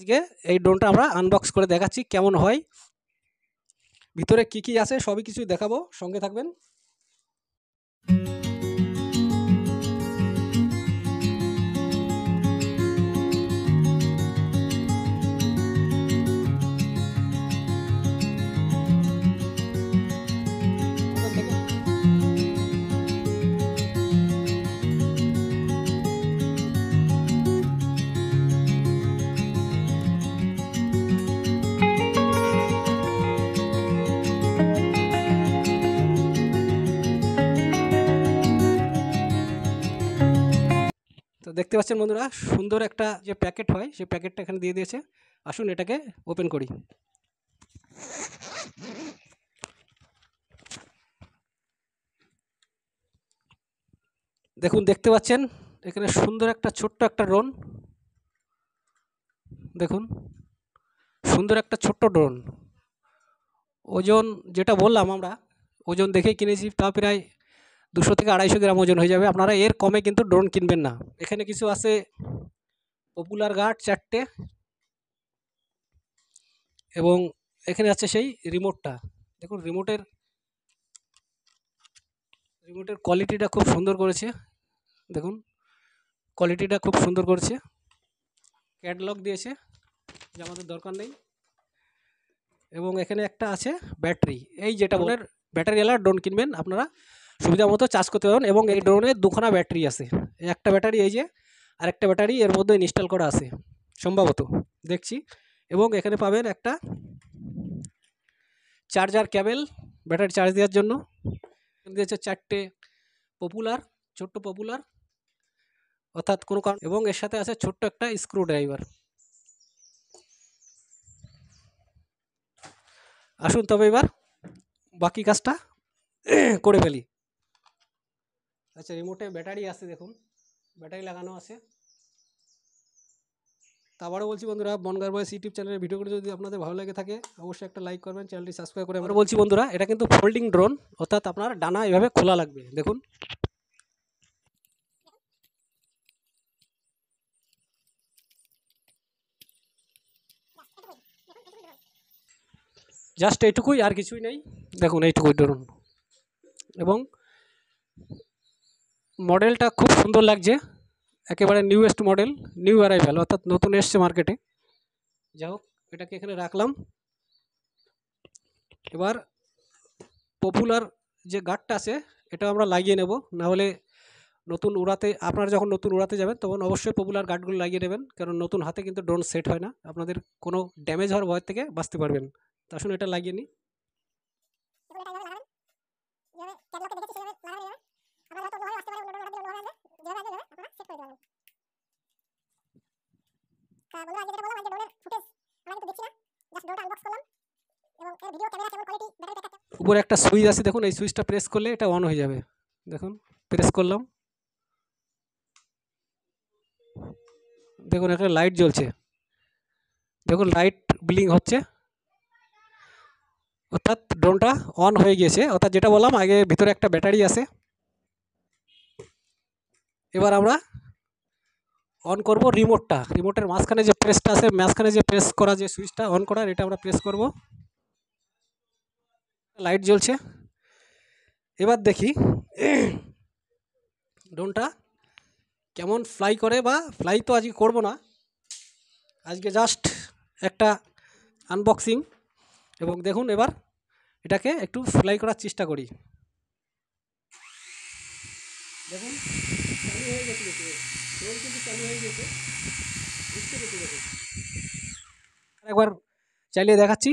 আজকে এই ড্রোনটা আমরা আনবক্স করে দেখাচ্ছি কেমন হয়, ভিতরে কি কি আছে সবই কিছু দেখাবো, সঙ্গে থাকবেন। তো দেখতে পাচ্ছেন বন্ধুরা, সুন্দর একটা যে প্যাকেট হয় সেই প্যাকেটটা এখানে দিয়ে দিয়েছে। আসুন এটাকে ওপেন করি। দেখুন, দেখতে পাচ্ছেন এখানে সুন্দর একটা ছোট্ট একটা ড্রোন। দেখুন, সুন্দর একটা ছোট্ট ড্রোন। ওজন যেটা বললাম আমরা, ওজন দেখেই কিনেছি, তা প্রায় 200 থেকে 250 গ্রাম ওজন হয়ে যাবে। আপনারা এর কমে কিন্তু ড্রোন কিনবেন না। এখানে কিছু আছে পপুলার গার্ড 4টে, এবং এখানে আছে সেই রিমোটটা। দেখুন রিমোটের কোয়ালিটিটা খুব সুন্দর করেছে। দেখুন কোয়ালিটিটা খুব সুন্দর করেছে। ক্যাটালগ দিয়েছে, যে আমাদের দরকার নেই। এবং এখানে একটা আছে ব্যাটারি। এই যেটা বলের ব্যাটারিওয়ালা ড্রোন কিনবেন আপনারা, সুবিধা মতো চার্জ করতে পারবেন। এবং এই ড্রোনে 2খানা ব্যাটারি আছে, একটা ব্যাটারি এই যে, আরেকটা ব্যাটারি এর মধ্যে ইনস্টল করা আছে সম্ভবত, দেখছি। এবং এখানে পাবেন একটা চার্জার কেবল, ব্যাটারি চার্জ দেওয়ার জন্য। দিয়েছে 4টে পপুলার, ছোট্ট পপুলার, অর্থাৎ কোনো কারণ। এবং এর সাথে আছে ছোট্ট একটা স্ক্রু ড্রাইভার। আসুন তবে এবার বাকি কাজটা করে ফেলি। আচ্ছা, রিমোটে ব্যাটারি আছে, দেখুন ব্যাটারি লাগানো আছে। তা আবারও বলছি বন্ধুরা, বনগাঁ বয়েস ইউটিউব চ্যানেলের ভিডিওগুলো যদি আপনাদের ভালো লাগে থাকে অবশ্যই একটা লাইক করবেন, চ্যানেলটি সাবস্ক্রাইব করে। আমরা বলছি বন্ধুরা, এটা কিন্তু ফোল্ডিং ড্রোন, অর্থাৎ আপনার ডানা এভাবে খোলা লাগবে। দেখুন জাস্ট এইটুকুই, আর কিছুই নেই। দেখুন এইটুকুই ড্রোন, এবং মডেলটা খুব সুন্দর লাগছে, একেবারে নিউয়েস্ট মডেল, নিউ অ্যারাইভাল, অর্থাৎ নতুন এসছে মার্কেটে। যাই হোক, এটাকে এখানে রাখলাম। এবার পপুলার যে গার্ডটা আছে এটা আমরা লাগিয়ে নেব, না হলে নতুন উড়াতে, আপনারা যখন নতুন উড়াতে যাবেন তখন অবশ্যই পপুলার গার্ডগুলো লাগিয়ে নেবেন, কারণ নতুন হাতে কিন্তু ড্রোন সেট হয় না, আপনাদের কোনো ড্যামেজ হওয়ার ভয় থেকে বাঁচতে পারবেন। তা আসুন এটা লাগিয়ে নিই। উপরে একটা সুইচ আছে, দেখুন এই সুইচটা প্রেস করলে এটা অন হয়ে যাবে। দেখুন প্রেস করলাম, দেখুন এখানে লাইট জ্বলছে, দেখুন লাইট ব্লিং হচ্ছে, অর্থাৎ ড্রোনটা অন হয়ে গিয়েছে। অর্থাৎ যেটা বললাম আগে, ভিতরে একটা ব্যাটারি আছে। এবার আমরা অন করব রিমোটটা। রিমোটের মাঝখানে যে প্রেসটা আছে, মাঝখানে যে প্রেস করা যে সুইচটা অন করার, এটা আমরা প্রেস করব। লাইট জ্বলছে। এবার দেখি ড্রোনটা কেমন ফ্লাই করে, বা ফ্লাই তো আজকে করব না, আজকে জাস্ট একটা আনবক্সিং। এবং দেখুন এবার এটাকে একটু ফ্লাই করার চেষ্টা করি। দেখুন চালু হয়ে গেছে, ড্রোন কিন্তু চালু হয়ে গেছে, বুঝতে পেরেছি। দেখুন একবার চালিয়ে দেখাচ্ছি।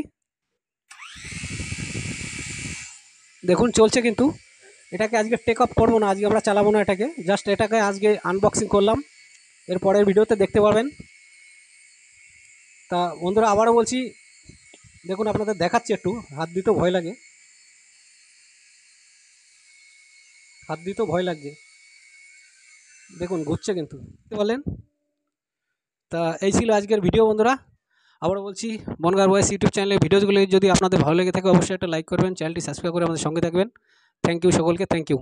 দেখুন চলছে, কিন্তু এটাকে আজকে টেক অফ করবো না, আজকে আমরা চালাবো না এটাকে, জাস্ট এটাকে আজকে আনবক্সিং করলাম। এর পরের ভিডিওতে দেখতে পারবেন। তা বন্ধুরা আবারও বলছি, দেখুন আপনাদের দেখাচ্ছি, একটু হাত দিতেও ভয় লাগে, হাত দিতেও ভয় লাগছে। দেখুন ঘুরছে কিন্তু, বুঝতে পারলেন। তা এই ছিল আজকের ভিডিও বন্ধুরা। আবারও বলছি, বনগাঁ বয়েস ইউটিউব চ্যানেলের ভিডিওগুলি যদি আপনাদের ভালো লেগে থাকে অবশ্যই একটা লাইক করবেন, চ্যানেলটি সাবস্ক্রাইব করে আমাদের সঙ্গে থাকবেন। থ্যাংক ইউ সকলকে, থ্যাংক ইউ।